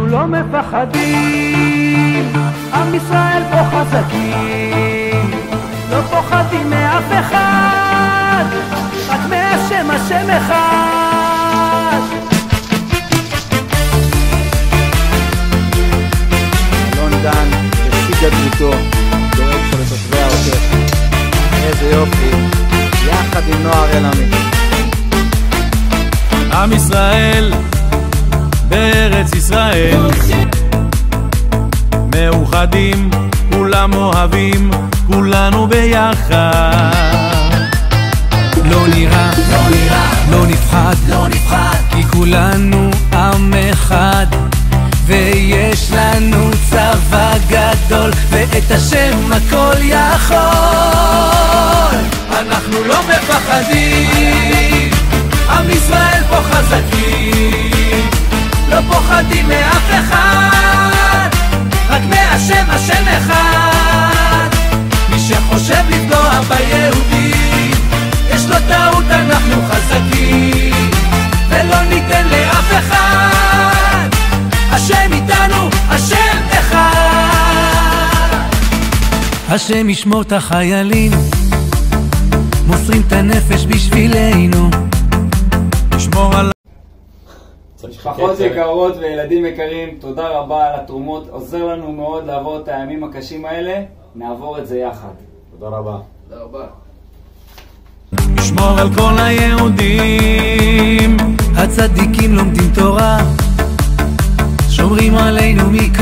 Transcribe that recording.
אנחנו לא מפחדים, עם ישראל פה חזקים, לא פוחדים מאף אחד, רק מהשם, השם אחד. אלון דן, נשיא גדלותו, דואג פה לתושבי העוטף. איזה יופי, יחד עם נוער אלעמי. עם ישראל בארץ ישראל, מאוחדים, כולם אוהבים, כולנו ביחד. לא נראה, לא נפחד, כי כולנו עם אחד, ויש לנו צבא גדול, ואת השם הכל יכול. אנחנו לא מפחדים, עם ישראל פה חזקים, לא פוחדים מאף אחד, רק מהשם, השם אחד. מי שחושב לפגוע ביהודים, יש לו טעות, אנחנו חזקים, ולא ניתן לאף אחד. השם איתנו, השם אחד. השם ישמור את החיילים, מוסרים את הנפש בשבילנו. ישמור על משפחות יקרות וילדים יקרים, תודה רבה על התרומות, עוזר לנו מאוד לעבור את הימים הקשים האלה, נעבור את זה יחד. תודה רבה. תודה רבה. נשמור על כל היהודים, הצדיקים לומדים תורה, שומרים עלינו מכ...